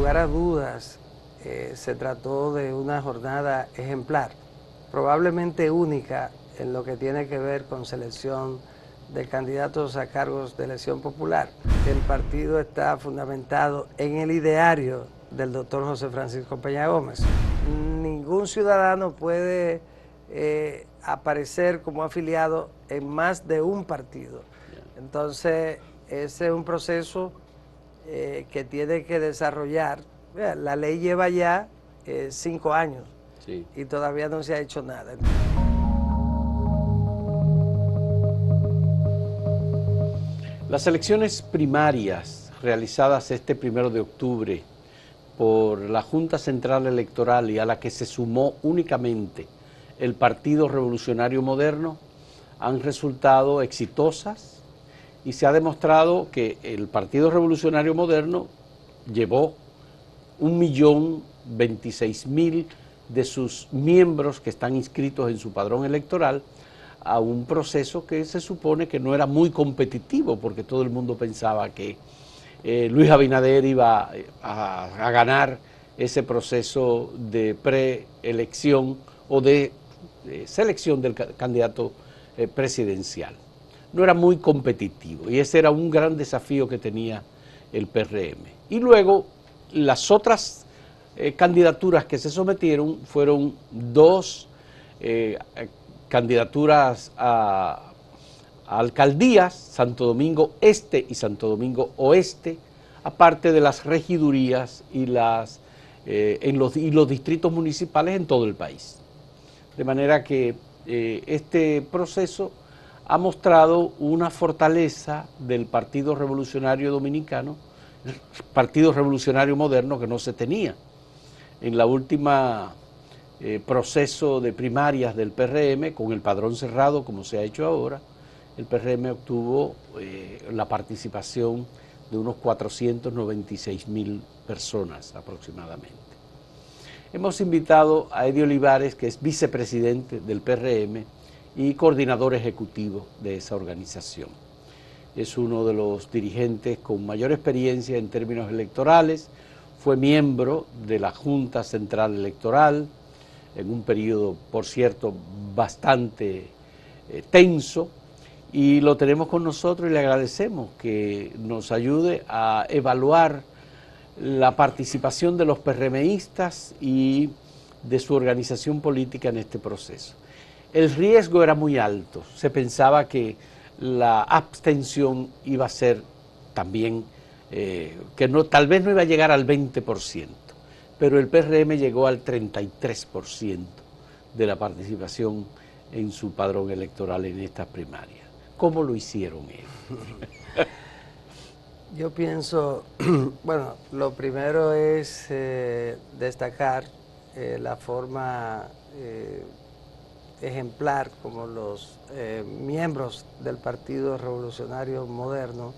lugar a dudas, se trató de una jornada ejemplar, probablemente única en lo que tiene que ver con selección de candidatos a cargos de elección popular. El partido está fundamentado en el ideario del doctor José Francisco Peña Gómez. Ningún ciudadano puede aparecer como afiliado en más de un partido. Entonces, ese es un proceso que tiene que desarrollar. La ley lleva ya 5 años y todavía no se ha hecho nada. Las elecciones primarias realizadas este 1 de octubre por la Junta Central Electoral y a la que se sumó únicamente el Partido Revolucionario Moderno han resultado exitosas y se ha demostrado que el Partido Revolucionario Moderno llevó 1.026.000 de sus miembros que están inscritos en su padrón electoral a un proceso que se supone que no era muy competitivo, porque todo el mundo pensaba que Luis Abinader iba a ganar ese proceso de preelección o de selección del candidato presidencial. No era muy competitivo y ese era un gran desafío que tenía el PRM. Y luego las otras candidaturas que se sometieron fueron dos candidaturas a alcaldías, Santo Domingo Este y Santo Domingo Oeste, aparte de las regidurías y los distritos municipales en todo el país. De manera que este proceso ha mostrado una fortaleza del Partido Revolucionario Dominicano, Partido Revolucionario Moderno, que no se tenía. En la última proceso de primarias del PRM, con el padrón cerrado, como se ha hecho ahora, el PRM obtuvo la participación de unos 496.000 personas aproximadamente. Hemos invitado a Eddie Olivares, que es vicepresidente del PRM y coordinador ejecutivo de esa organización. Es uno de los dirigentes con mayor experiencia en términos electorales, fue miembro de la Junta Central Electoral, en un periodo, por cierto, bastante tenso, y lo tenemos con nosotros y le agradecemos que nos ayude a evaluar la participación de los PRMistas y de su organización política en este proceso. El riesgo era muy alto, se pensaba que la abstención iba a ser también, tal vez no iba a llegar al 20%, pero el PRM llegó al 33% de la participación en su padrón electoral en estas primarias. ¿Cómo lo hicieron ellos? Yo pienso, bueno, lo primero es destacar la forma ejemplar como los miembros del Partido Revolucionario Moderno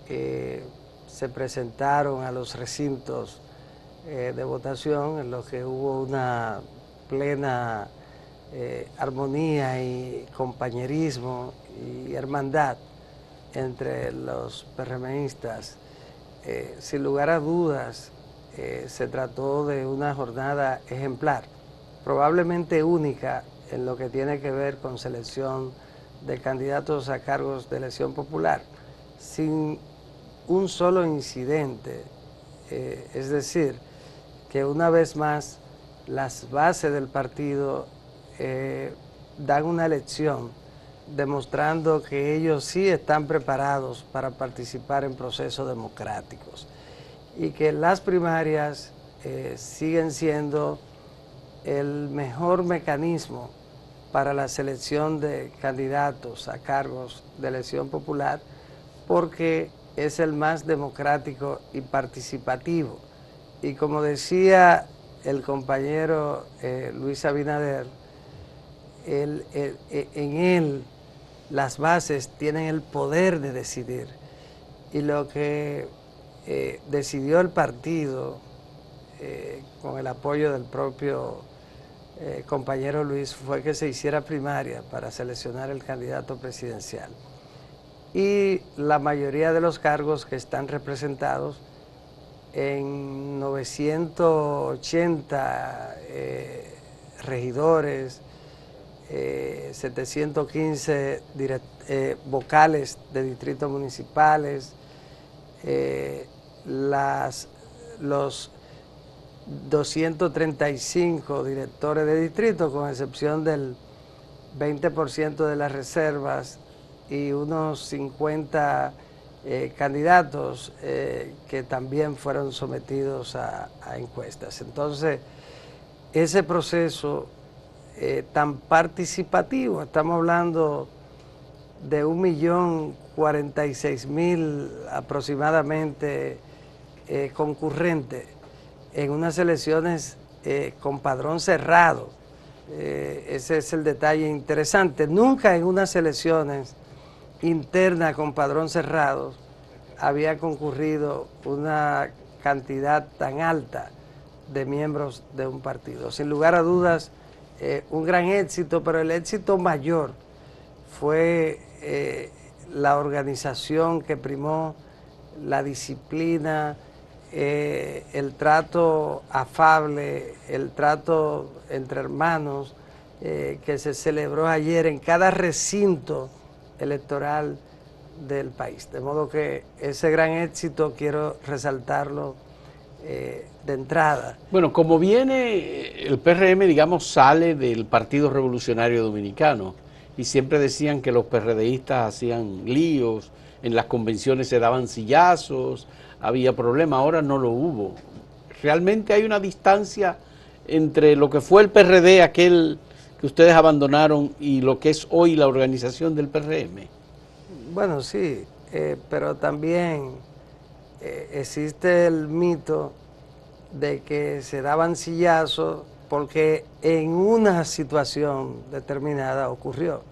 se presentaron a los recintos de votación, en los que hubo una plena armonía y compañerismo y hermandad entre los PRMistas. Sin lugar a dudas, se trató de una jornada ejemplar, probablemente única en lo que tiene que ver con selección de candidatos a cargos de elección popular, sin un solo incidente, es decir, que una vez más las bases del partido dan una lección demostrando que ellos sí están preparados para participar en procesos democráticos y que las primarias siguen siendo el mejor mecanismo para la selección de candidatos a cargos de elección popular, porque es el más democrático y participativo. Y como decía el compañero Luis Abinader, en él las bases tienen el poder de decidir, y lo que decidió el partido con el apoyo del propio compañero Luis fue que se hiciera primaria para seleccionar el candidato presidencial, y la mayoría de los cargos que están representados en 980 regidores, 715 vocales de distritos municipales, los 235 directores de distrito, con excepción del 20% de las reservas, y unos 50 candidatos que también fueron sometidos a encuestas. Entonces, ese proceso tan participativo, estamos hablando de 1.046.000 aproximadamente concurrentes en unas elecciones con padrón cerrado. Ese es el detalle interesante. Nunca en unas elecciones internas con padrón cerrado había concurrido una cantidad tan alta de miembros de un partido. Sin lugar a dudas, un gran éxito, pero el éxito mayor fue la organización que primó, la disciplina, el trato afable, el trato entre hermanos que se celebró ayer en cada recinto electoral del país. De modo que ese gran éxito quiero resaltarlo de entrada. Bueno, como viene, el PRM, digamos, sale del Partido Revolucionario Dominicano, y siempre decían que los PRDistas hacían líos, en las convenciones se daban sillazos, había problemas. Ahora no lo hubo. Realmente hay una distancia entre lo que fue el PRD, aquel que ustedes abandonaron, y lo que es hoy la organización del PRM. Bueno, sí, pero también existe el mito de que se daban sillazos porque en una situación determinada ocurrió.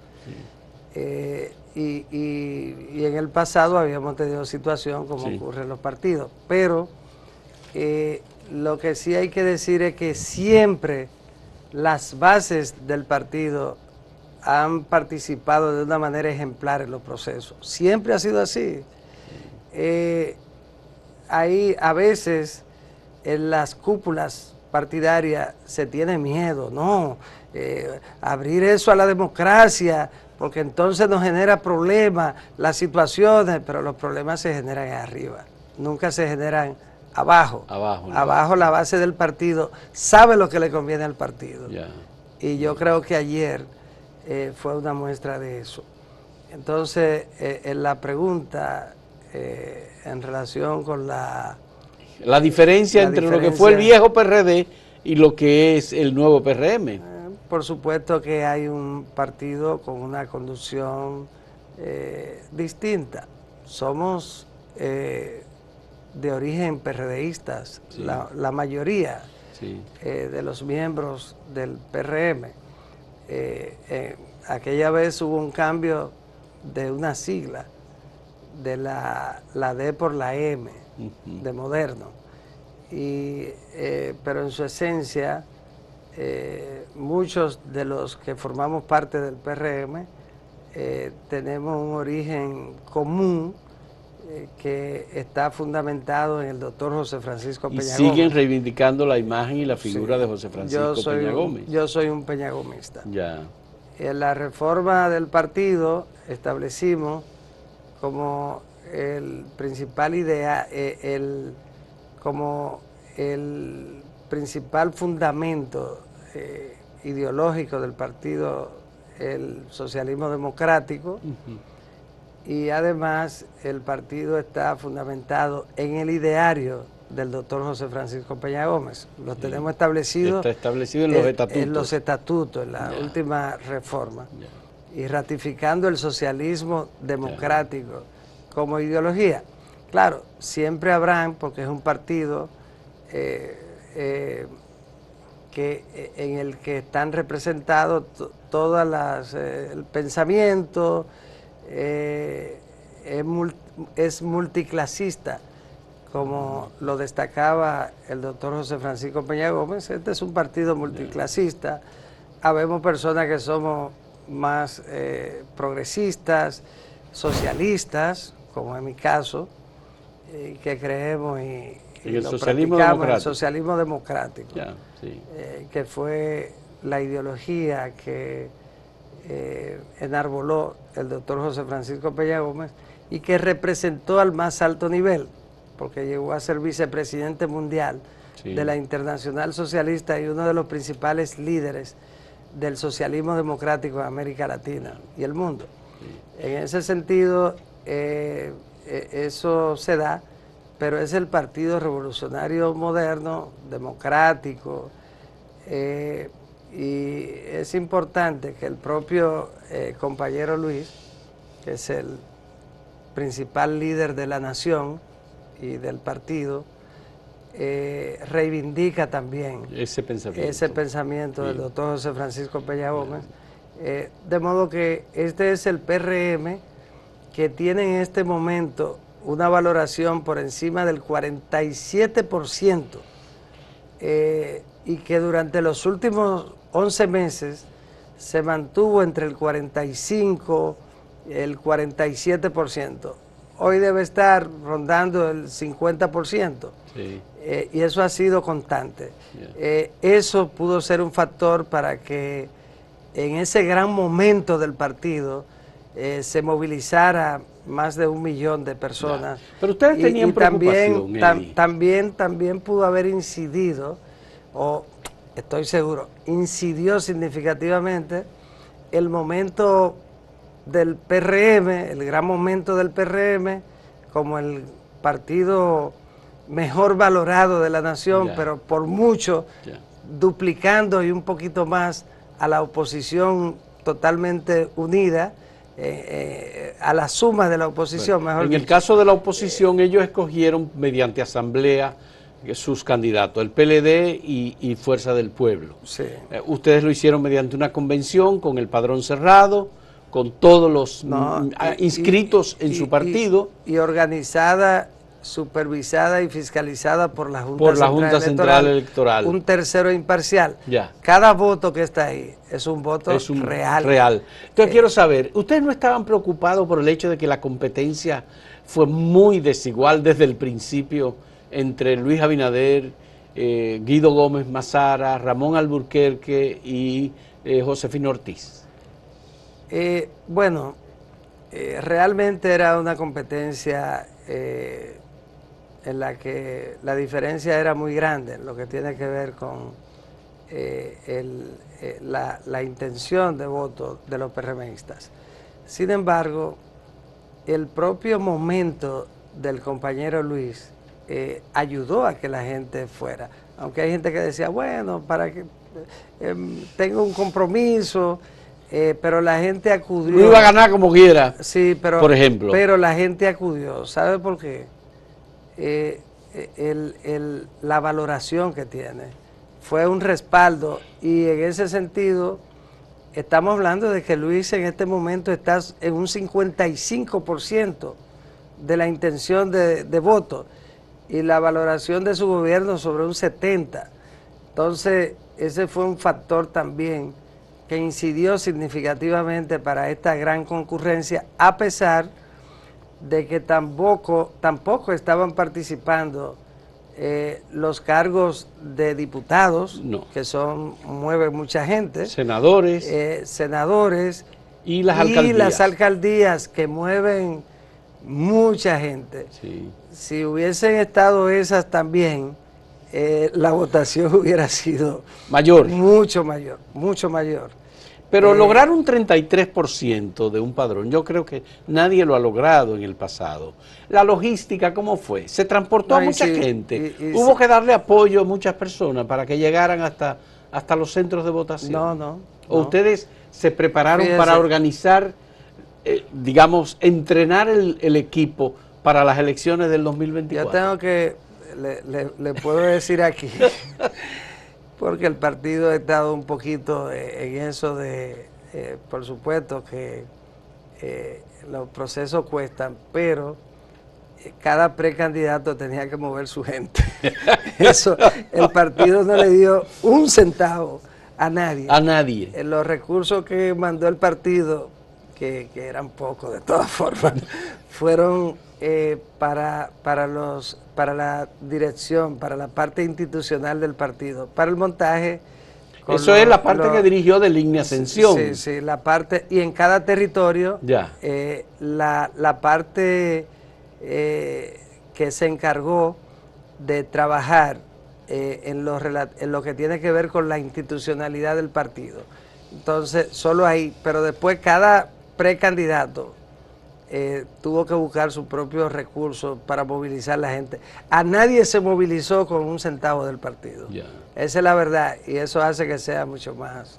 Sí. Y en el pasado habíamos tenido situación como sí ocurre en los partidos, pero lo que sí hay que decir es que siempre las bases del partido han participado de una manera ejemplar en los procesos. Siempre ha sido así. Ahí a veces en las cúpulas partidarias se tiene miedo, no, abrir eso a la democracia, porque entonces nos genera problemas, las situaciones, pero los problemas se generan arriba, nunca se generan abajo. Abajo la base del partido sabe lo que le conviene al partido. Yeah. Y yo creo que ayer fue una muestra de eso. Entonces, en la pregunta en relación con la diferencia entre lo que fue el viejo PRD y lo que es el nuevo PRM. Por supuesto que hay un partido con una conducción distinta. Somos de origen PRDistas, sí, la mayoría sí de los miembros del PRM. Aquella vez hubo un cambio de una sigla, de la D por la M, de moderno, pero en su esencia muchos de los que formamos parte del PRM tenemos un origen común que está fundamentado en el doctor José Francisco Peña Gómez. Y siguen reivindicando la imagen y la figura de José Francisco Peña Gómez. Yo soy un peñagomista. Ya. En la reforma del partido establecimos como el principal como el principal fundamento ideológico del partido, el socialismo democrático. Y además el partido está fundamentado en el ideario del doctor José Francisco Peña Gómez. Lo tenemos establecido. Está establecido en los estatutos. En los estatutos, en la última reforma. Y ratificando el socialismo democrático como ideología. Claro, siempre habrán, porque es un partido en el que están representados todas las el pensamiento. Es multiclasista, como lo destacaba el doctor José Francisco Peña Gómez. Este es un partido multiclasista. Habemos personas que somos más progresistas, socialistas, como en mi caso, que creemos En el lo socialismo practicamos, democrático. el socialismo democrático, Ya, sí. que fue la ideología que enarboló el doctor José Francisco Peña Gómez y que representó al más alto nivel, porque llegó a ser vicepresidente mundial Sí. de la Internacional Socialista y uno de los principales líderes del socialismo democrático en América Latina y el mundo. Sí. En ese sentido, eso se da, pero es el Partido Revolucionario Moderno, democrático, y es importante que el propio compañero Luis, que es el principal líder de la nación y del partido, reivindica también ese pensamiento del doctor José Francisco Peña Gómez, de modo que este es el PRM que tiene en este momento una valoración por encima del 47%, y que durante los últimos 11 meses se mantuvo entre el 45 y el 47%. Hoy debe estar rondando el 50%. Sí. Y eso ha sido constante. Yeah. Eso pudo ser un factor para que en ese gran momento del partido se movilizara más de 1 millón de personas. Yeah. Pero ustedes tenían preocupación. También pudo haber incidido, o estoy seguro, incidió significativamente el momento del PRM, el gran momento del PRM, como el partido mejor valorado de la nación, pero por mucho, duplicando y un poquito más a la oposición totalmente unida, a la suma de la oposición, mejor dicho. En el caso de la oposición, ellos escogieron mediante asamblea sus candidatos, el PLD y Fuerza del Pueblo. Sí. Ustedes lo hicieron mediante una convención con el padrón cerrado, con todos los inscritos en su partido. Y organizada, supervisada y fiscalizada por la Junta Central Electoral. Un tercero imparcial. Ya. Cada voto que está ahí es un voto real. Entonces quiero saber, ¿ustedes no estaban preocupados por el hecho de que la competencia fue muy desigual desde el principio entre Luis Abinader, Guido Gómez Mazara, Ramón Alburquerque y Josefina Ortiz? Bueno, realmente era una competencia en la que la diferencia era muy grande, en lo que tiene que ver con la intención de voto de los PRMistas. Sin embargo, el propio momento del compañero Luis ayudó a que la gente fuera, aunque hay gente que decía, bueno, para que tengo un compromiso, pero la gente acudió. No iba a ganar como quiera, sí, pero, por ejemplo. Pero la gente acudió, ¿sabe por qué? La valoración que tiene fue un respaldo, y en ese sentido estamos hablando de que Luis en este momento está en un 55% de la intención de voto, y la valoración de su gobierno sobre un 70%. Entonces ese fue un factor también que incidió significativamente para esta gran concurrencia, a pesar de que tampoco estaban participando los cargos de diputados, que mueven mucha gente, senadores, y las alcaldías que mueven mucha gente. Sí. Si hubiesen estado esas también, la votación hubiera sido mayor, mucho mayor. Pero lograr un 33% de un padrón, yo creo que nadie lo ha logrado en el pasado. La logística, ¿cómo fue? Se transportó a mucha gente, hubo que darle apoyo a muchas personas para que llegaran hasta los centros de votación. ¿O ustedes se prepararon para organizar, digamos, entrenar el equipo para las elecciones del 2024? Yo tengo que, le puedo decir aquí, porque el partido ha estado un poquito en eso de, por supuesto que los procesos cuestan, pero cada precandidato tenía que mover su gente. Eso, el partido no le dio un centavo a nadie. A nadie. Los recursos que mandó el partido, que eran pocos de todas formas, fueron para la dirección, para la parte institucional del partido, para el montaje. Eso es la parte que dirigió de Línea Ascensión. Sí, sí, la parte, y en cada territorio, ya. La parte que se encargó de trabajar en lo que tiene que ver con la institucionalidad del partido. Entonces, solo ahí, pero después cada precandidato tuvo que buscar sus propios recursos para movilizar a la gente. A nadie se movilizó con un centavo del partido. Ya. Esa es la verdad, y eso hace que sea mucho más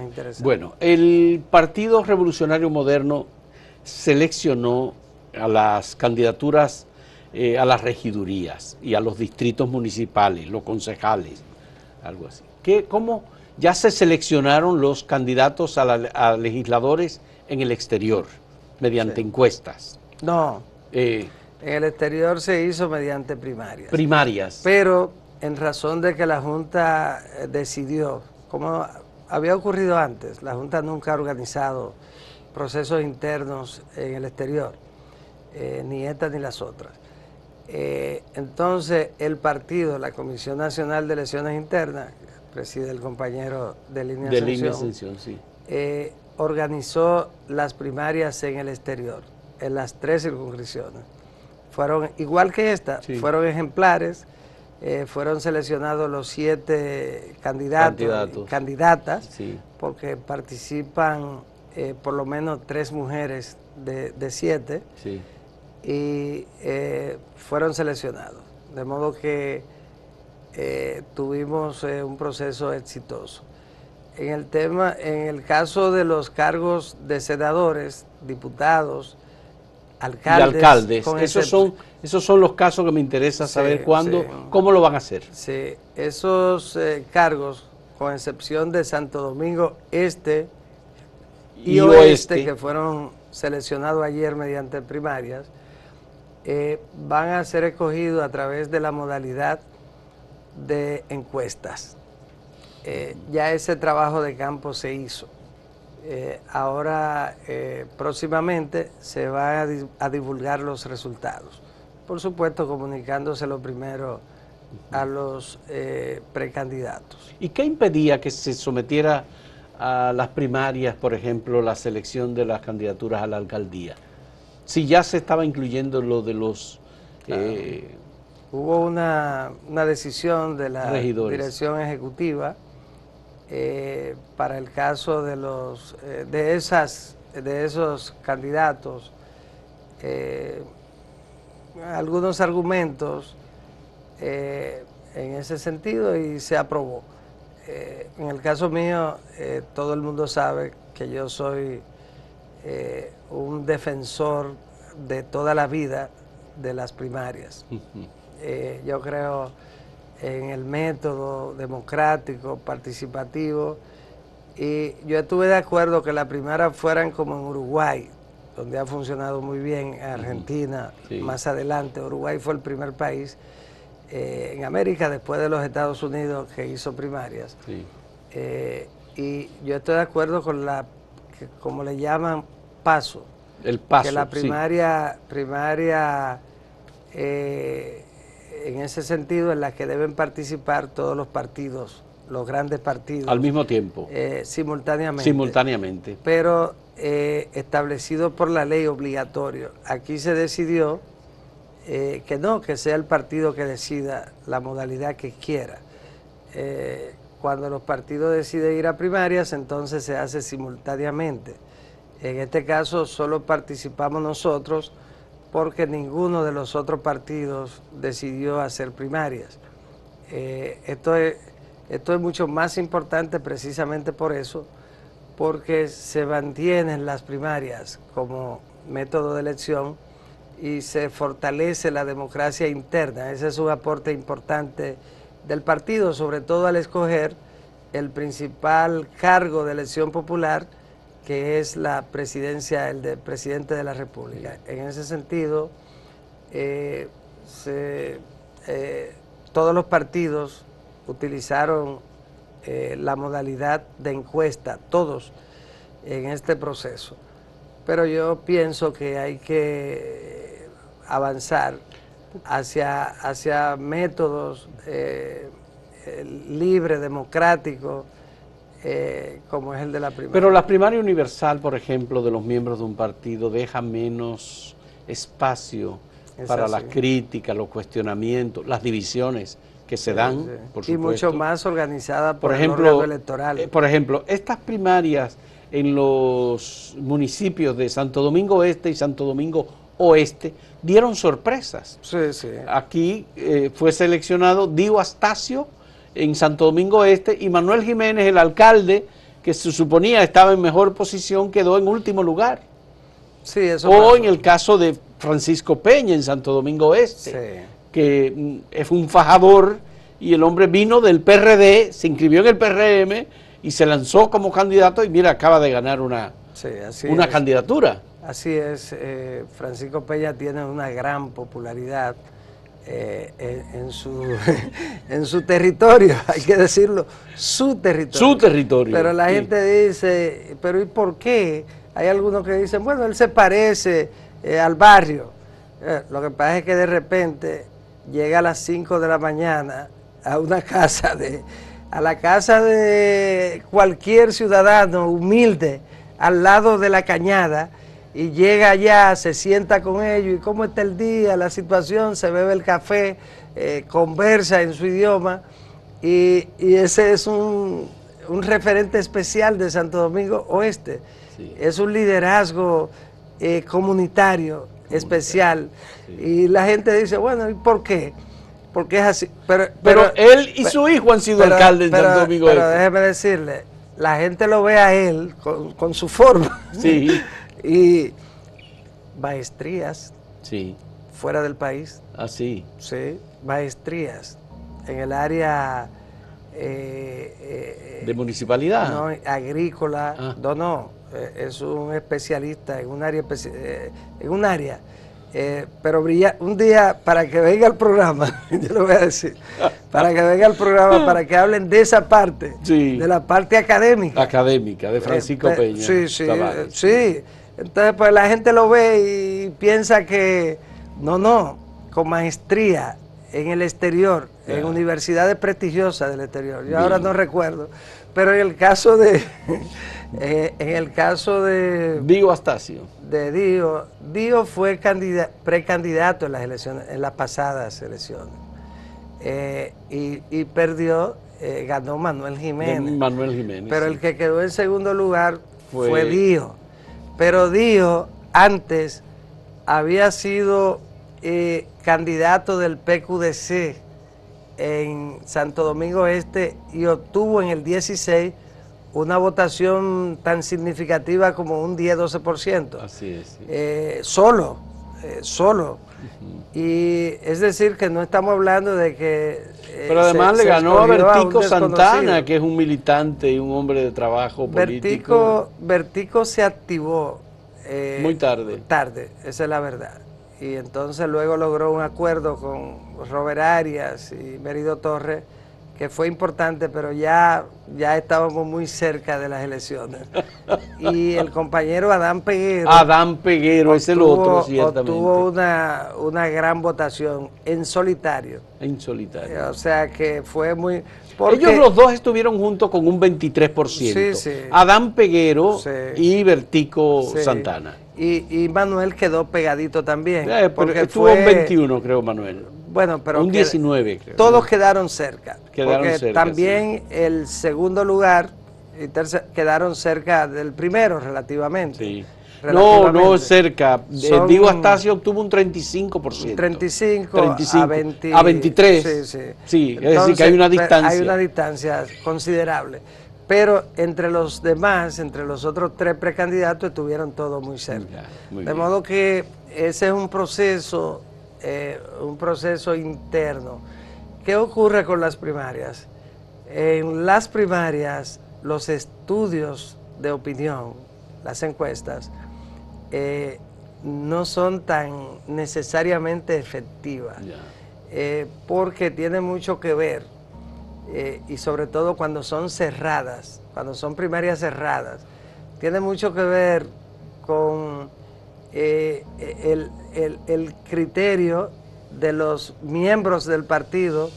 interesante. Bueno, el Partido Revolucionario Moderno seleccionó a las candidaturas a las regidurías y a los distritos municipales, los concejales, algo así. ¿Cómo ya se seleccionaron los candidatos a legisladores en el exterior mediante encuestas? No, en el exterior se hizo mediante primarias. Primarias. Pero en razón de que la Junta decidió, como había ocurrido antes, la Junta nunca ha organizado procesos internos en el exterior, ni estas ni las otras. Entonces el partido, la Comisión Nacional de Elecciones Internas, preside el compañero de Línea Ascensión, sí. Organizó las primarias en el exterior, en las 3 circunscripciones. Fueron, igual que esta, sí, fueron ejemplares, fueron seleccionados los 7 candidatos y candidatas, sí, porque participan por lo menos 3 mujeres de 7, sí, y fueron seleccionados. De modo que tuvimos un proceso exitoso. En el caso de los cargos de senadores, diputados, alcaldes. Esos son los casos que me interesa saber cuándo, cómo lo van a hacer. Sí, esos cargos, con excepción de Santo Domingo Este y Oeste, que fueron seleccionados ayer mediante primarias, van a ser escogidos a través de la modalidad de encuestas. Ya ese trabajo de campo se hizo. Ahora, próximamente, se van a divulgar los resultados. Por supuesto, comunicándoselo primero a los precandidatos. ¿Y qué impedía que se sometiera a las primarias, por ejemplo, la selección de las candidaturas a la alcaldía? Si ya se estaba incluyendo lo de los... Hubo una decisión de la dirección ejecutiva para el caso de los de esos candidatos, algunos argumentos en ese sentido, y se aprobó. En el caso mío, todo el mundo sabe que yo soy un defensor de toda la vida de las primarias. Yo creo en el método democrático, participativo, y yo estuve de acuerdo que las primarias fueran como en Uruguay, donde ha funcionado muy bien, en Argentina, sí, más adelante. Uruguay fue el primer país en América, después de los Estados Unidos, que hizo primarias. Sí. Y yo estoy de acuerdo con como le llaman, paso. El paso, que la primaria, en ese sentido, en la que deben participar todos los partidos, los grandes partidos. Al mismo tiempo. Simultáneamente. Simultáneamente. Pero establecido por la ley obligatorio. Aquí se decidió que no, que sea el partido que decida la modalidad que quiera. Cuando los partidos deciden ir a primarias, entonces se hace simultáneamente. En este caso solo participamos nosotros, porque ninguno de los otros partidos decidió hacer primarias. Esto es mucho más importante precisamente por eso, porque se mantienen las primarias como método de elección y se fortalece la democracia interna. Ese es un aporte importante del partido, sobre todo al escoger el principal cargo de elección popular, que es la presidencia, el de presidente de la República. En ese sentido, todos los partidos utilizaron la modalidad de encuesta, todos, en este proceso. Pero yo pienso que avanzar hacia métodos libres, democráticos, como es el de la primaria. Pero la primaria universal, por ejemplo, de los miembros de un partido deja menos espacio para las críticas, los cuestionamientos, las divisiones que se dan, por supuesto. Y mucho más organizada por el órgano electoral. Por ejemplo, estas primarias en los municipios de Santo Domingo Este y Santo Domingo Oeste dieron sorpresas. Sí, sí. Aquí fue seleccionado Dio Astacio en Santo Domingo Este y Manuel Jiménez, el alcalde, que se suponía estaba en mejor posición, quedó en último lugar. Sí, eso o pasó. En el caso de Francisco Peña en Santo Domingo Este, sí, que es un fajador y el hombre vino del PRD, se inscribió en el PRM y se lanzó como candidato y mira, acaba de ganar una candidatura. Así es, Francisco Peña tiene una gran popularidad en su territorio, hay que decirlo, su territorio. Su territorio. Pero la gente dice, pero ¿y por qué? Hay algunos que dicen, bueno, él se parece al barrio. Lo que pasa es que de repente llega a las 5 de la mañana a una casa a la casa de cualquier ciudadano humilde al lado de la cañada y llega allá, se sienta con ellos y cómo está el día, la situación, se bebe el café, conversa en su idioma y ese es un referente especial de Santo Domingo Oeste. Sí. Es un liderazgo comunitario especial y la gente dice, bueno, ¿y por qué? Porque es así. Pero él y su hijo han sido alcaldes en Santo Domingo Oeste. Pero déjeme decirle, la gente lo ve a él con su forma. Sí. Y maestrías fuera del país. Ah, sí. Sí, maestrías en el área de municipalidad. No, agrícola. Es un especialista en un área, pero brilla un día para que venga al programa, yo lo voy a decir, para que venga al programa, para que hablen de esa parte, de la parte académica. Académica, de Francisco Peña. Sí. Entonces, pues la gente lo ve y piensa que, con maestría en el exterior, en universidades prestigiosas del exterior. Yo ahora no recuerdo, pero en el caso de... Dio Astacio. Dio fue precandidato en las elecciones, en las pasadas elecciones. Y perdió, ganó Manuel Jiménez. Pero el que quedó en segundo lugar fue Dio. Pero Dio antes había sido candidato del PQDC en Santo Domingo Este y obtuvo en el 16 una votación tan significativa como un 10-12%. Así es. Sí. Solo. Y es decir, que no estamos hablando de que... Pero además le ganó a Bertico Santana, que es un militante y un hombre de trabajo político. Bertico se activó. Muy tarde. Tarde, esa es la verdad. Y entonces luego logró un acuerdo con Robert Arias y Merido Torres, que fue importante, pero ya estábamos muy cerca de las elecciones. Y el compañero Adán Peguero es el otro, ciertamente. Obtuvo una gran votación en solitario. O sea que fue muy... Ellos los dos estuvieron juntos con un 23%. Sí. Adán Peguero y Bertico Santana. Y Manuel quedó pegadito también. Porque estuvo un 21, creo, Manuel. Bueno, pero un 19, creo. Todos quedaron cerca. Porque también sí. El segundo lugar y tercer quedaron cerca del primero relativamente. Sí. No cerca. Dio Astacio obtuvo un 35%. 35 a 23. Sí, Entonces, es decir, que hay una distancia. Hay una distancia considerable. Pero entre los demás, entre los otros tres precandidatos, estuvieron todos muy cerca. De modo que ese es un proceso interno. ¿Qué ocurre con las primarias? En las primarias, los estudios de opinión, las encuestas, no son tan necesariamente efectivas, porque tiene mucho que ver, y sobre todo cuando son cerradas, cuando son primarias cerradas, tiene mucho que ver con el criterio de los miembros del partido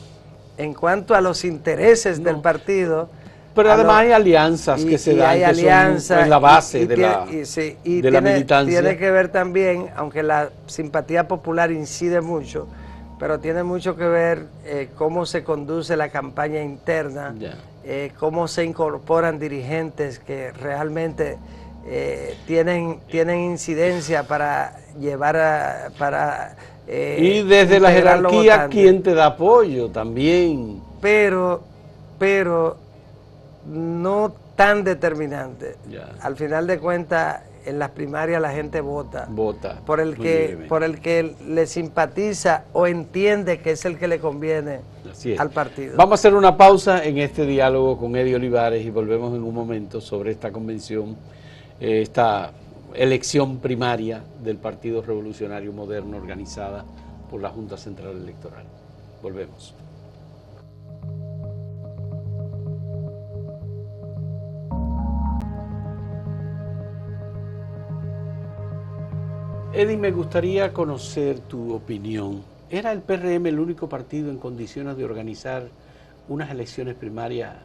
en cuanto a los intereses del partido. Pero además hay alianzas que se dan, que son pues, la base de la militancia. Tiene que ver también, aunque la simpatía popular incide mucho, pero tiene mucho que ver cómo se conduce la campaña interna, cómo se incorporan dirigentes que realmente tienen incidencia para llevar y desde la jerarquía, ¿quién te da apoyo también? Pero no tan determinante. Al final de cuentas, en las primarias la gente vota por el que le simpatiza o entiende que es el que le conviene al partido. Vamos a hacer una pausa en este diálogo con Eddie Olivares y volvemos en un momento sobre esta convención, esta elección primaria del Partido Revolucionario Moderno organizada por la Junta Central Electoral. Volvemos. Eddie, me gustaría conocer tu opinión. ¿Era el PRM el único partido en condiciones de organizar unas elecciones primarias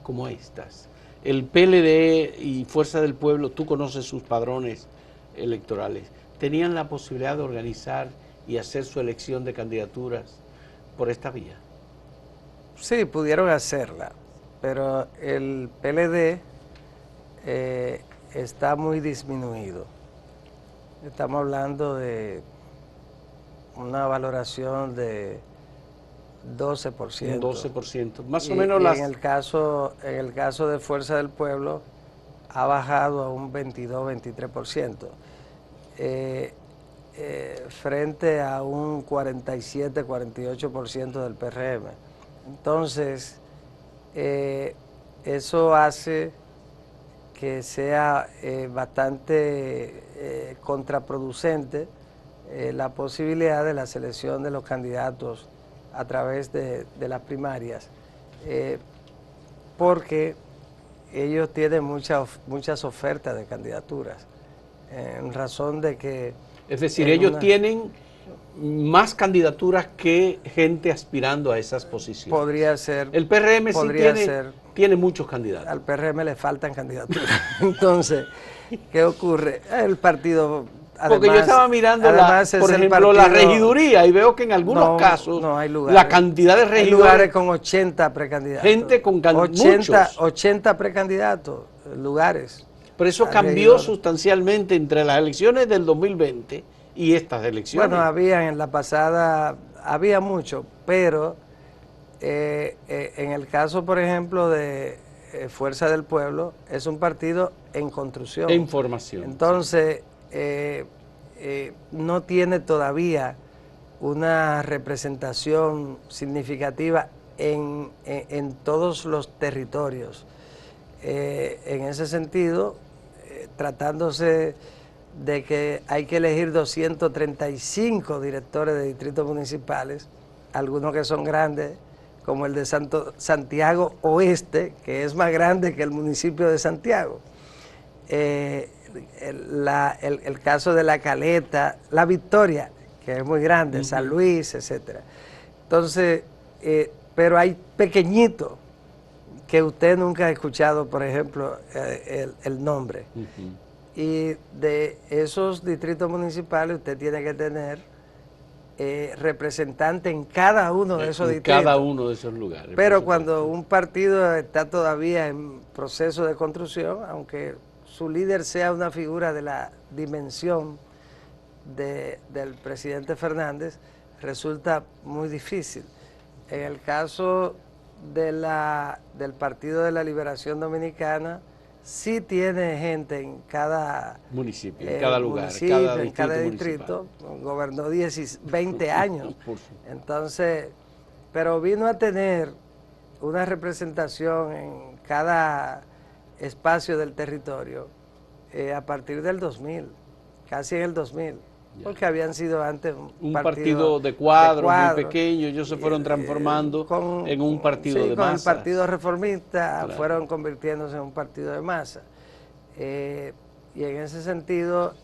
como estas? El PLD y Fuerza del Pueblo, tú conoces sus padrones electorales, ¿tenían la posibilidad de organizar y hacer su elección de candidaturas por esta vía? Sí, pudieron hacerla, pero el PLD está muy disminuido. Estamos hablando de una valoración de 12%. Un 12%, más o menos. En el caso de Fuerza del Pueblo ha bajado a un 22-23%, frente a un 47-48% del PRM. Entonces, eso hace que sea bastante contraproducente la posibilidad de la selección de los candidatos a través de las primarias, porque ellos tienen muchas ofertas de candidaturas, en razón de que... Es decir, ellos tienen más candidaturas que gente aspirando a esas posiciones. Podría ser. El PRM sí tiene muchos candidatos. Al PRM le faltan candidaturas. Entonces, ¿qué ocurre? El partido... Porque yo estaba mirando, por ejemplo, la regiduría y veo que en algunos casos hay lugares, la cantidad de regidores... Hay lugares con 80 precandidatos. Gente con muchos. 80 precandidatos, lugares. Pero eso cambió sustancialmente entre las elecciones del 2020 y estas elecciones. Bueno, en la pasada, había mucho, pero en el caso, por ejemplo, de Fuerza del Pueblo, es un partido en construcción. En formación. Entonces... no tiene todavía una representación significativa en todos los territorios. En ese sentido, tratándose de que hay que elegir 235 directores de distritos municipales, algunos que son grandes, como el de Santiago Oeste, que es más grande que el municipio de Santiago. El caso de La Caleta, La Victoria, que es muy grande, San Luis, etcétera. Entonces, pero hay pequeñitos que usted nunca ha escuchado, por ejemplo, el nombre. Y de esos distritos municipales usted tiene que tener representante en cada uno de esos distritos. Cada uno de esos lugares. Pero cuando un partido está todavía en proceso de construcción, aunque su líder sea una figura de la dimensión del presidente Fernández, resulta muy difícil. En el caso del Partido de la Liberación Dominicana, sí tiene gente en cada municipio, en cada lugar, en cada distrito. Gobernó 20 años. Entonces, pero vino a tener una representación en cada espacio del territorio a partir del 2000, casi en el 2000, porque habían sido antes un partido de cuadro muy pequeño, ellos se fueron transformando en un partido de masa. Con el Partido Reformista fueron convirtiéndose en un partido de masa. y en ese sentido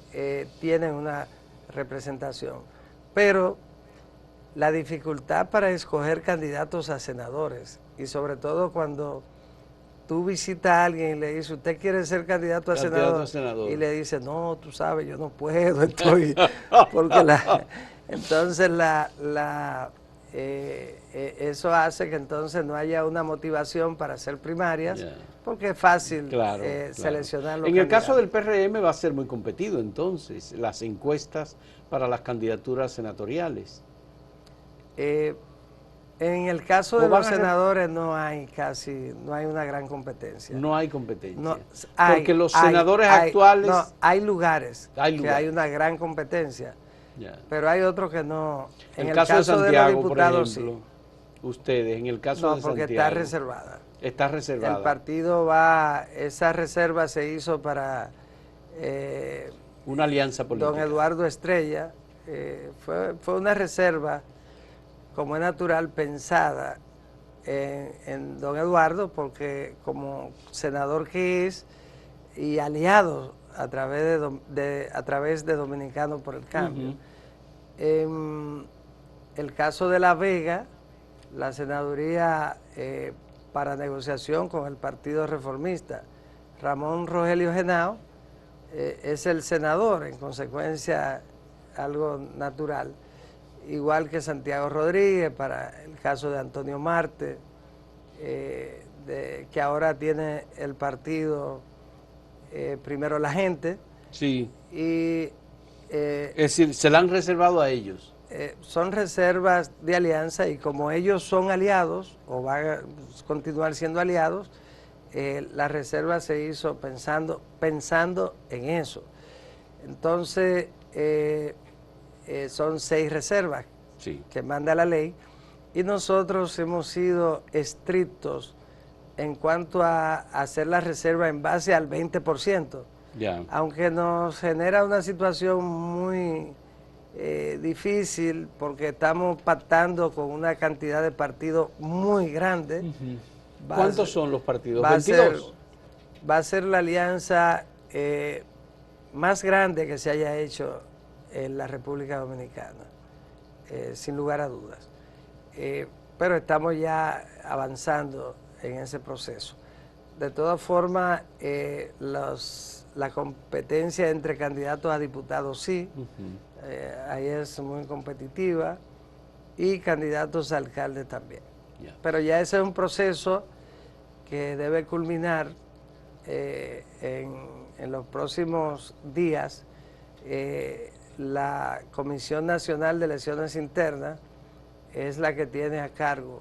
tienen una representación. Pero la dificultad para escoger candidatos a senadores, y sobre todo cuando tú visitas a alguien y le dices, ¿usted quiere ser candidato a senador? Y le dice, no, tú sabes, yo no puedo, estoy... porque entonces eso hace que entonces no haya una motivación para hacer primarias, porque es fácil seleccionar los candidatos. En el caso del PRM va a ser muy competido entonces, las encuestas para las candidaturas senatoriales. En el caso de los senadores no hay una gran competencia. No hay competencia. No, porque los senadores actuales... No, hay lugares que hay una gran competencia, pero hay otros que no. En el caso de Santiago, los diputados, por ejemplo, ustedes, en el caso de Santiago... No, porque está reservada. Está reservada. El partido esa reserva se hizo para... una alianza política. Don Eduardo Estrella, fue una reserva, como es natural, pensada en don Eduardo, porque como senador que es y aliado a través de Dominicanos por el Cambio. En el caso de La Vega, la senaduría para negociación con el Partido Reformista, Ramón Rogelio Genao es el senador, en consecuencia algo natural. Igual que Santiago Rodríguez, para el caso de Antonio Marte, que ahora tiene el partido Primero la Gente. Sí. Y, es decir, se la han reservado a ellos. Son reservas de alianza, y como ellos son aliados, o van a continuar siendo aliados, la reserva se hizo pensando en eso. Entonces, son 6 reservas que manda la ley, y nosotros hemos sido estrictos en cuanto a hacer la reserva en base al 20%, aunque nos genera una situación muy difícil, porque estamos pactando con una cantidad de partidos muy grande. ¿Cuántos son los partidos? 22. Va a ser la alianza más grande que se haya hecho en la República Dominicana, sin lugar a dudas. Pero estamos ya avanzando en ese proceso. De todas formas, la competencia entre candidatos a diputados sí, ahí es muy competitiva, y candidatos a alcalde también. Pero ya ese es un proceso que debe culminar en los próximos días. La Comisión Nacional de Elecciones Internas es la que tiene a cargo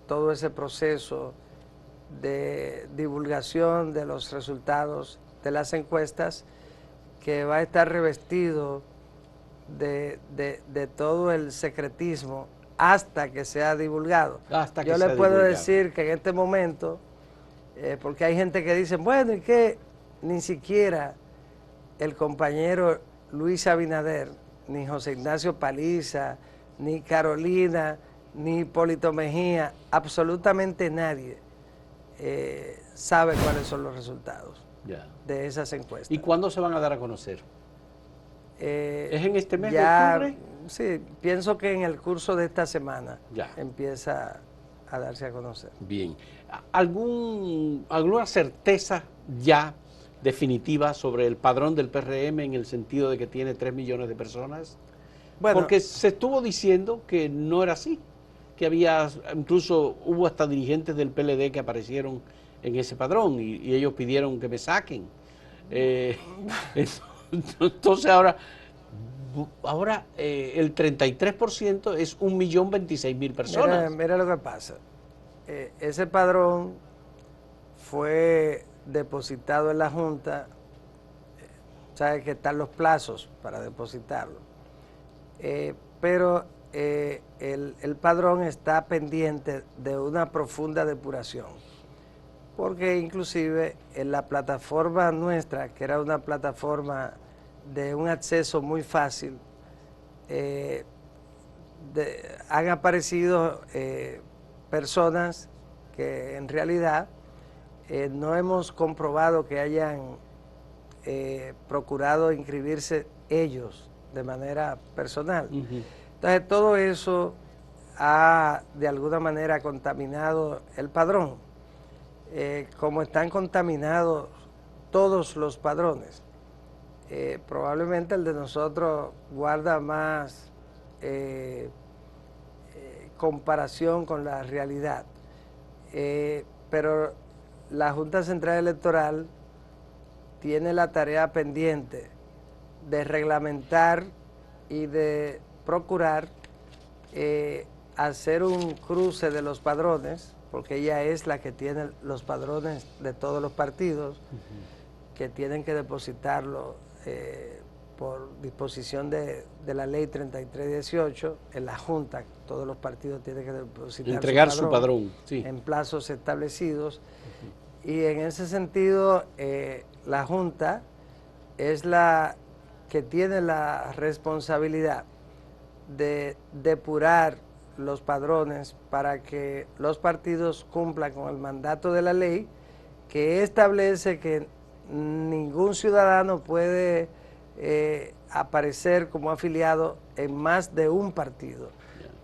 todo ese proceso de divulgación de los resultados de las encuestas, que va a estar revestido de todo el secretismo hasta que sea divulgado. Yo le puedo decir que en este momento, porque hay gente que dice, bueno, ¿y qué? Ni siquiera el compañero Luis Abinader, ni José Ignacio Paliza, ni Carolina, ni Hipólito Mejía, absolutamente nadie sabe cuáles son los resultados de esas encuestas. ¿Y cuándo se van a dar a conocer? ¿Es en este mes de octubre? Sí, pienso que en el curso de esta semana empieza a darse a conocer. Bien. ¿Alguna certeza ya definitiva sobre el padrón del PRM, en el sentido de que tiene 3 millones de personas? Bueno, porque se estuvo diciendo que no era así, que había, incluso hubo hasta dirigentes del PLD que aparecieron en ese padrón, y ellos pidieron que me saquen. Entonces ahora el 33% es 1.026.000 personas. Mira lo que pasa. Ese padrón fue depositado en la Junta, sabe que están los plazos para depositarlo, pero el padrón está pendiente de una profunda depuración, porque inclusive en la plataforma nuestra, que era una plataforma de un acceso muy fácil, han aparecido personas que en realidad no hemos comprobado que hayan procurado inscribirse ellos de manera personal. Entonces todo eso ha de alguna manera contaminado el padrón, como están contaminados todos los padrones. Probablemente el de nosotros guarda más comparación con la realidad, pero la Junta Central Electoral tiene la tarea pendiente de reglamentar y de procurar hacer un cruce de los padrones, porque ella es la que tiene los padrones de todos los partidos, que tienen que depositarlo por disposición de la ley 3318 en la Junta. Todos los partidos tienen que depositar entregar su padrón, sí, en plazos establecidos. Y en ese sentido, la Junta es la que tiene la responsabilidad de depurar los padrones para que los partidos cumplan con el mandato de la ley, que establece que ningún ciudadano puede aparecer como afiliado en más de un partido.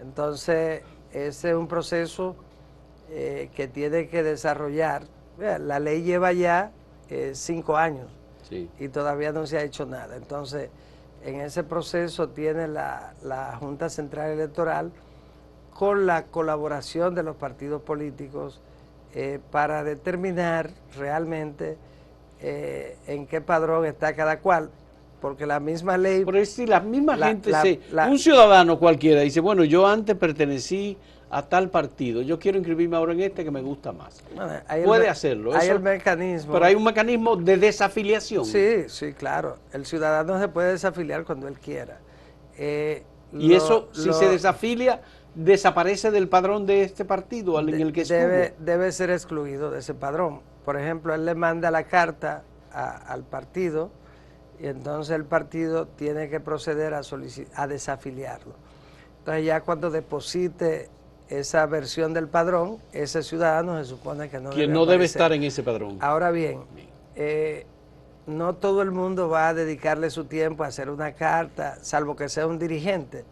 Entonces, ese es un proceso que tiene que desarrollar. La ley lleva ya 5 años, sí, y todavía no se ha hecho nada. Entonces, en ese proceso tiene la Junta Central Electoral, con la colaboración de los partidos políticos, para determinar realmente en qué padrón está cada cual, porque la misma ley... Pero si la misma gente, un ciudadano cualquiera dice, bueno, yo antes pertenecí a tal partido, yo quiero inscribirme ahora en este que me gusta más. Bueno, puede hacerlo. Hay eso, el mecanismo. Pero hay un mecanismo de desafiliación. Sí, sí, claro. El ciudadano se puede desafiliar cuando él quiera. Y eso, si se desafilia, desaparece del padrón de este partido en el que estuvo. Debe ser excluido de ese padrón. Por ejemplo, él le manda la carta al partido y entonces el partido tiene que proceder a desafiliarlo. Entonces ya cuando deposite esa versión del padrón, ese ciudadano se supone que no debe estar en ese padrón. Ahora bien, no todo el mundo va a dedicarle su tiempo a hacer una carta, salvo que sea un dirigente,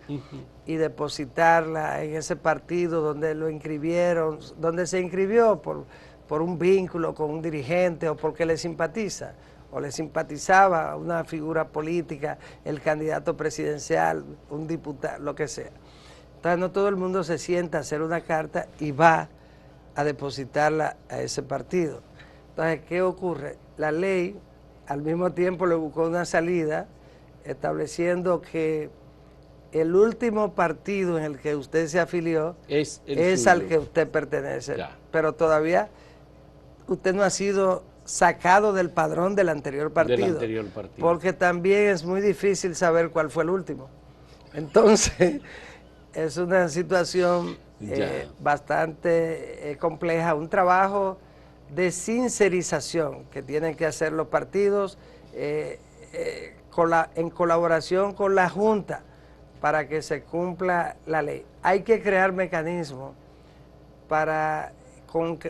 y depositarla en ese partido donde lo inscribieron, donde se inscribió por un vínculo con un dirigente o porque le simpatiza, o le simpatizaba una figura política, el candidato presidencial, un diputado, lo que sea. Entonces no todo el mundo se sienta a hacer una carta y va a depositarla a ese partido. Entonces, ¿qué ocurre? La ley al mismo tiempo le buscó una salida estableciendo que el último partido en el que usted se afilió es al que usted pertenece. Ya. Pero todavía usted no ha sido sacado del padrón del anterior partido. Porque también es muy difícil saber cuál fue el último. Entonces, es una situación bastante compleja, un trabajo de sincerización que tienen que hacer los partidos en colaboración con la Junta para que se cumpla la ley. Hay que crear mecanismos para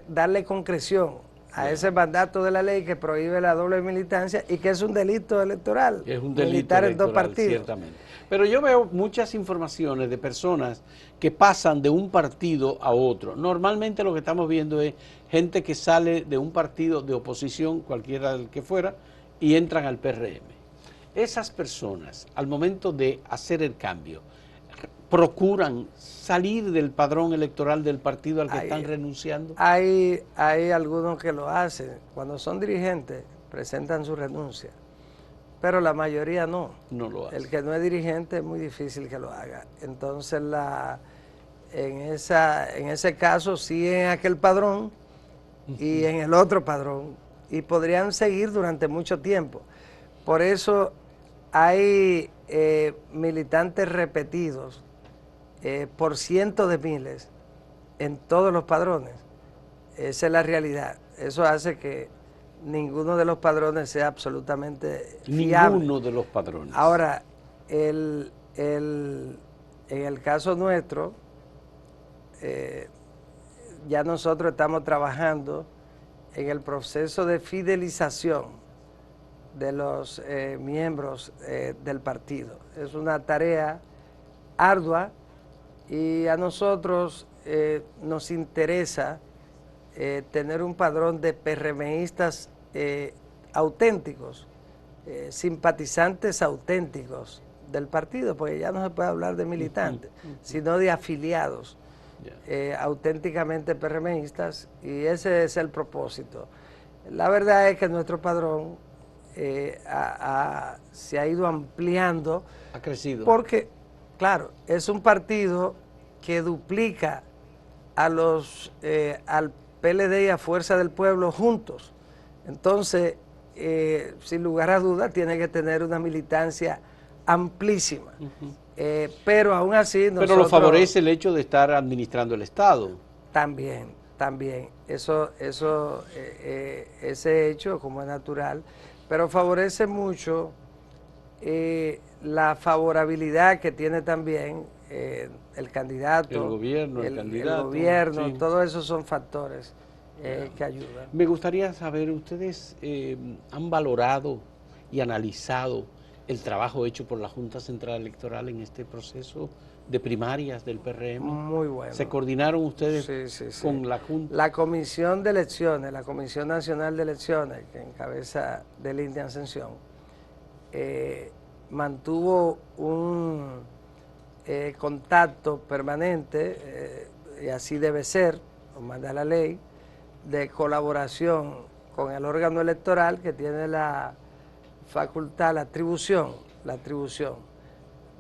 darle concreción a ese mandato de la ley que prohíbe la doble militancia y que es un delito electoral. Es un delito militar electoral, en dos partidos. Ciertamente. Pero yo veo muchas informaciones de personas que pasan de un partido a otro. Normalmente lo que estamos viendo es gente que sale de un partido de oposición, cualquiera del que fuera, y entran al PRM. Esas personas, al momento de hacer el cambio, procuran salir del padrón electoral del partido al que están renunciando. Hay algunos que lo hacen. Cuando son dirigentes, presentan su renuncia. Pero la mayoría no. No lo hace. El que no es dirigente es muy difícil que lo haga. Entonces, en ese caso, sí en aquel padrón y en el otro padrón. Y podrían seguir durante mucho tiempo. Por eso hay militantes repetidos por cientos de miles en todos los padrones. Esa es la realidad. Eso hace que ninguno de los padrones sea absolutamente fiable. Ninguno de los padrones. Ahora, en el caso nuestro, ya nosotros estamos trabajando en el proceso de fidelización de los miembros del partido. Es una tarea ardua y a nosotros nos interesa tener un padrón de PRMistas auténticos, simpatizantes auténticos del partido, porque ya no se puede hablar de militantes, sino de afiliados auténticamente PRMistas, y ese es el propósito. La verdad es que nuestro padrón se ha ido ampliando. Ha crecido. Porque, claro, es un partido que duplica al PLD y a Fuerza del Pueblo juntos. Entonces, sin lugar a dudas, tiene que tener una militancia amplísima. Pero aún así nosotros... Pero lo favorece el hecho de estar administrando el Estado. También. Ese hecho, como es natural, pero favorece mucho la favorabilidad que tiene también el candidato, el gobierno, el candidato. El gobierno, sí. Todos esos son factores que ayudan. Me gustaría saber, ¿ustedes han valorado y analizado el trabajo hecho por la Junta Central Electoral en este proceso de primarias del PRM? Muy bueno. ¿Se coordinaron ustedes sí. con la Junta? La Comisión de Elecciones, la Comisión Nacional de Elecciones, que encabeza Delindia Ascensión, mantuvo un contacto permanente, y así debe ser, lo manda la ley, de colaboración con el órgano electoral que tiene la facultad, la atribución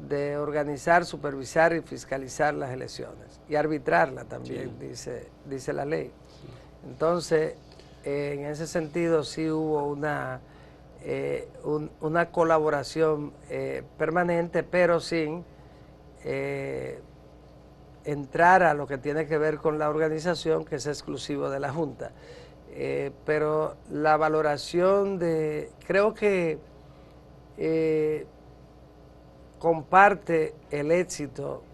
de organizar, supervisar y fiscalizar las elecciones y arbitrarlas también, dice la ley. Entonces, en ese sentido sí hubo una colaboración permanente, pero sin entrar a lo que tiene que ver con la organización, que es exclusivo de la Junta. Pero la valoración creo que comparte el éxito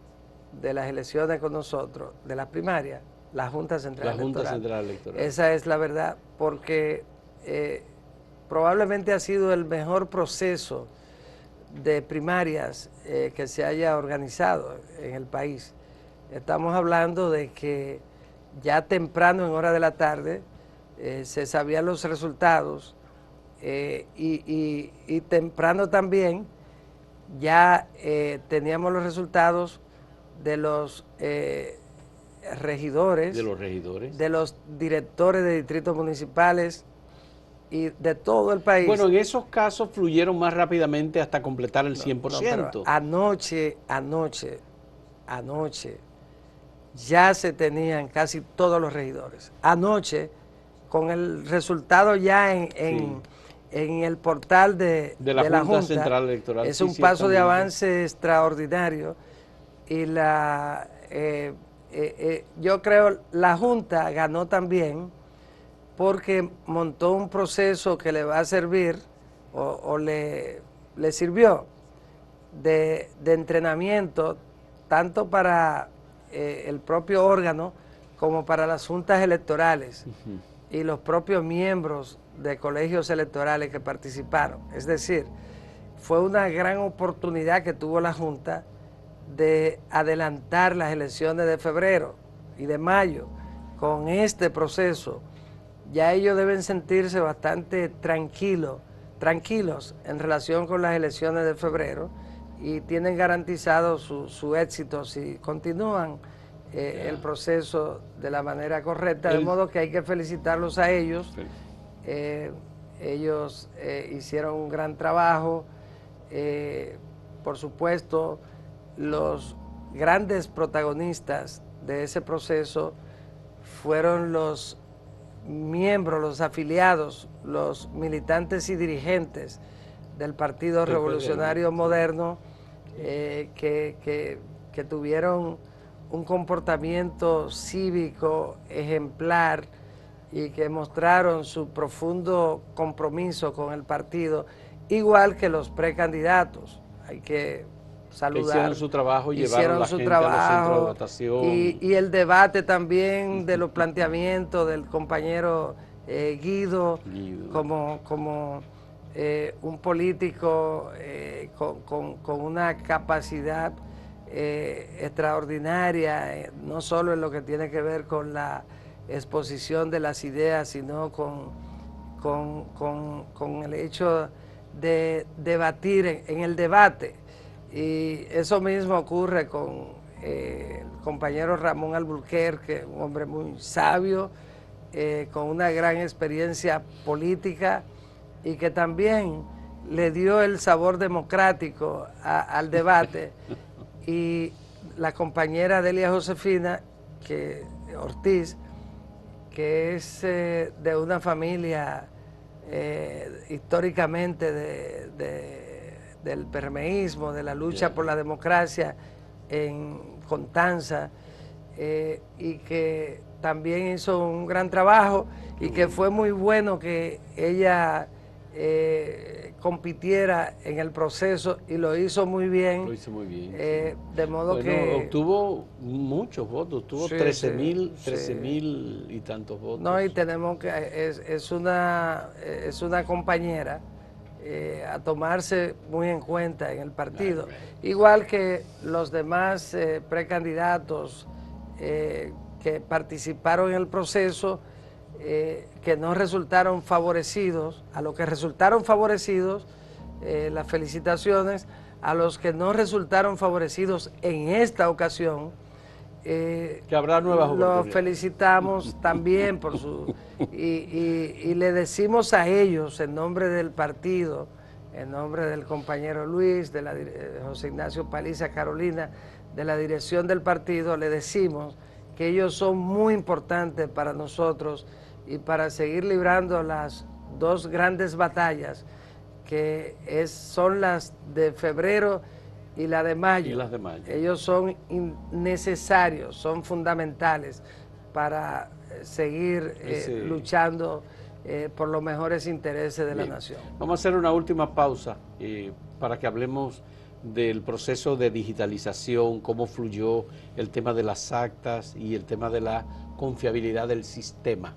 de las elecciones con nosotros, de las primarias, la Junta Central Electoral. Esa es la verdad, porque probablemente ha sido el mejor proceso de primarias que se haya organizado en el país. Estamos hablando de que ya temprano, en hora de la tarde, se sabían los resultados y temprano también ya teníamos los resultados de los regidores, de los directores de distritos municipales y de todo el país. Bueno, en esos casos fluyeron más rápidamente hasta completar el 100%. Pero anoche ya se tenían casi todos los regidores. Anoche, con el resultado ya en el portal de la Junta Central Electoral. Es un paso de avance extraordinario y yo creo la Junta ganó también porque montó un proceso que le va a servir o le sirvió de entrenamiento tanto para el propio órgano como para las juntas electorales y los propios miembros de colegios electorales que participaron. Es decir, fue una gran oportunidad que tuvo la Junta de adelantar las elecciones de febrero y de mayo. Con este proceso ya ellos deben sentirse bastante tranquilos en relación con las elecciones de febrero y tienen garantizado su éxito si continúan el proceso de la manera correcta, de modo que hay que felicitarlos a ellos. Ellos hicieron un gran trabajo. Por supuesto, los grandes protagonistas de ese proceso fueron los miembros, los afiliados, los militantes y dirigentes del Partido Revolucionario Moderno, que tuvieron un comportamiento cívico ejemplar y que mostraron su profundo compromiso con el partido, igual que los precandidatos. Hay que saludar. Hicieron su trabajo y llevaron la gente a los centros de votación. Y el debate también de los planteamientos del compañero Guido, como un político con una capacidad extraordinaria, no solo en lo que tiene que ver con la exposición de las ideas, sino con el hecho de debatir en el debate. Y eso mismo ocurre con el compañero Ramón Alburquerque, un hombre muy sabio, con una gran experiencia política y que también le dio el sabor democrático al debate. Y la compañera Delia Josefina Ortiz, que es de una familia históricamente del permeísmo, de la lucha por la democracia en Constanza, y que también hizo un gran trabajo y que fue muy bueno que ella compitiera en el proceso y lo hizo muy bien. Lo hizo muy bien. De modo bueno, que obtuvo muchos votos, obtuvo sí, 13.000 y tantos votos. No, y tenemos que, es una compañera a tomarse muy en cuenta en el partido. Igual que los demás precandidatos que participaron en el proceso, que no resultaron favorecidos, a los que resultaron favorecidos, las felicitaciones, a los que no resultaron favorecidos en esta ocasión, que habrá nuevas oportunidades. Los felicitamos también por su... Y le decimos a ellos, en nombre del partido, en nombre del compañero Luis, de José Ignacio Paliza Carolina, de la dirección del partido, le decimos que ellos son muy importantes para nosotros y para seguir librando las dos grandes batallas, que son las de febrero y la de mayo. Y las de mayo. Ellos son necesarios, son fundamentales para seguir luchando por los mejores intereses de la nación. Vamos a hacer una última pausa para que hablemos del proceso de digitalización, cómo fluyó el tema de las actas y el tema de la confiabilidad del sistema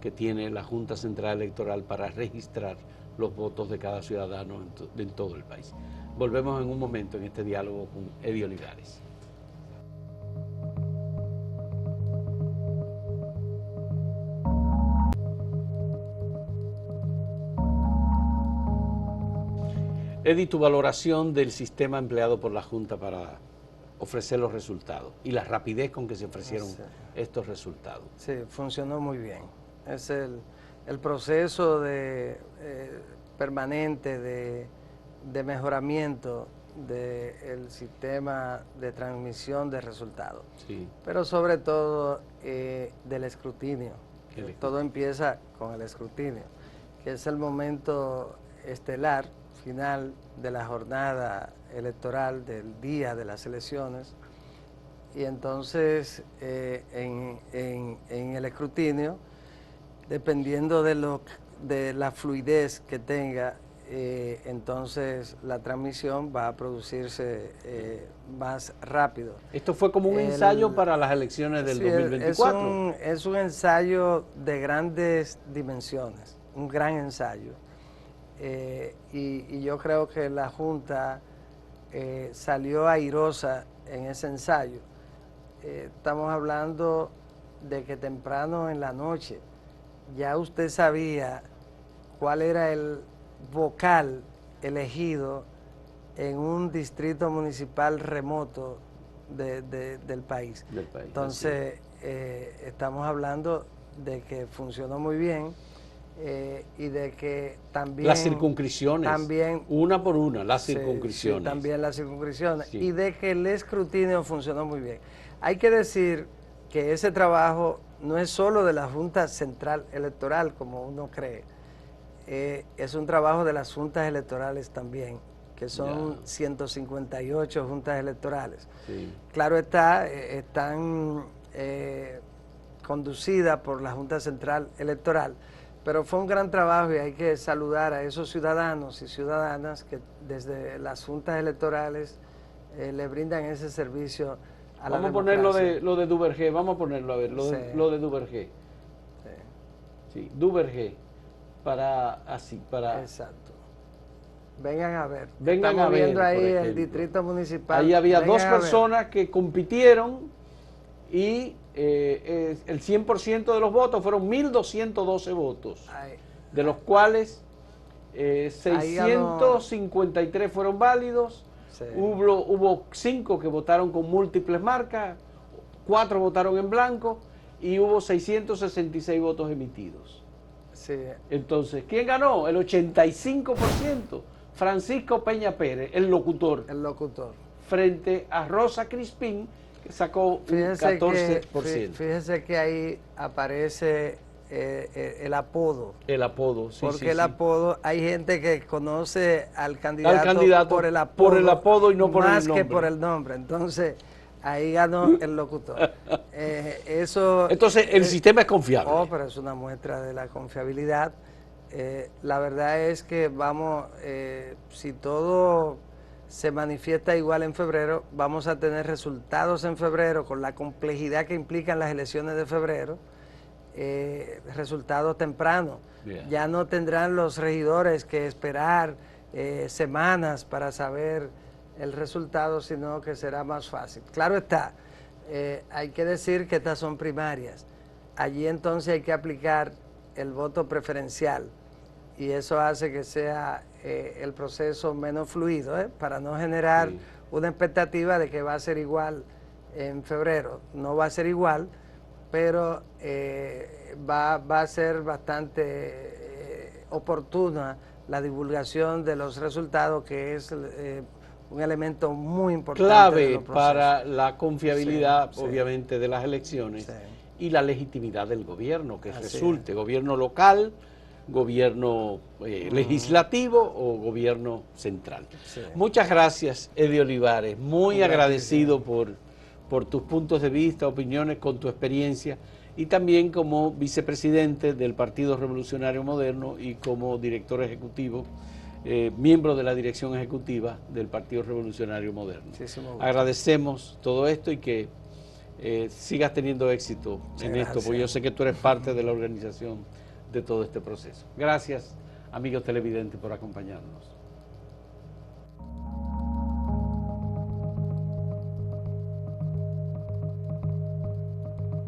que tiene la Junta Central Electoral para registrar los votos de cada ciudadano en todo el país. Volvemos en un momento en este diálogo con Eddie Olivares. Eddie, tu valoración del sistema empleado por la Junta para ofrecer los resultados y la rapidez con que se ofrecieron estos resultados. Sí, funcionó muy bien. Es el proceso permanente de mejoramiento del sistema de transmisión de resultados, pero sobre todo del escrutinio. Todo empieza con el escrutinio, que es el momento estelar, final de la jornada electoral del día de las elecciones, y entonces en el escrutinio, dependiendo de la fluidez que tenga, entonces la transmisión va a producirse más rápido. Esto fue como un ensayo para las elecciones del 2024. Es un ensayo de grandes dimensiones, un gran ensayo. Y yo creo que la Junta salió airosa en ese ensayo. Estamos hablando de que temprano en la noche ya usted sabía cuál era el vocal elegido en un distrito municipal remoto del país. Entonces, estamos hablando de que funcionó muy bien y de que también... Las circunscripciones, una por una, las circunscripciones. Sí, también las circunscripciones. Y de que el escrutinio funcionó muy bien. Hay que decir que ese trabajo no es solo de la Junta Central Electoral, como uno cree. Es un trabajo de las juntas electorales también, que son 158 juntas electorales. Claro está, están conducidas por la Junta Central Electoral, pero fue un gran trabajo y hay que saludar a esos ciudadanos y ciudadanas que desde las juntas electorales le brindan ese servicio a la democracia. Vamos a poner lo de Duvergé, vamos a ponerlo, a ver, lo de Duvergé. Sí, Duvergé. Exacto. Vengan a ver. Vengan Estamos a ver, viendo ahí por el ejemplo. distrito municipal. Ahí había Vengan dos a ver. personas que compitieron y el 100% de los votos fueron 1.212 votos, de los cuales 653 fueron válidos, Sí. hubo 5 que votaron con múltiples marcas, 4 votaron en blanco y hubo 666 votos emitidos. Sí. Entonces, ¿quién ganó? El 85%, Francisco Peña Pérez, el locutor, frente a Rosa Crispín, que sacó un 14%. Fíjese que ahí aparece el apodo. El apodo, sí. Porque el apodo, hay gente que conoce al candidato por el apodo y no por el nombre. Más que por el nombre. Entonces, ahí ganó el locutor. Entonces, el sistema es confiable. Oh, pero es una muestra de la confiabilidad. La verdad es que si todo se manifiesta igual en febrero, vamos a tener resultados en febrero con la complejidad que implican las elecciones de febrero, resultados tempranos. Bien. Ya no tendrán los regidores que esperar semanas para saber el resultado, sino que será más fácil. Claro está, hay que decir que estas son primarias. Allí entonces hay que aplicar el voto preferencial y eso hace que sea el proceso menos fluido, para no generar una expectativa de que va a ser igual en febrero. No va a ser igual, pero va a ser bastante oportuna la divulgación de los resultados, que es un elemento muy importante. Clave para la confiabilidad, sí, obviamente, de las elecciones, sí, y la legitimidad del gobierno, que así resulte, gobierno local, gobierno legislativo o gobierno central. Sí. Muchas gracias, Eddie Olivares, muy agradecido por tus puntos de vista, opiniones, con tu experiencia, y también como vicepresidente del Partido Revolucionario Moderno y como director ejecutivo, miembro de la dirección ejecutiva del Partido Revolucionario Moderno. Agradecemos todo esto y que sigas teniendo éxito en esto, porque yo sé que tú eres parte de la organización de todo este proceso. Gracias, amigos televidentes, por acompañarnos.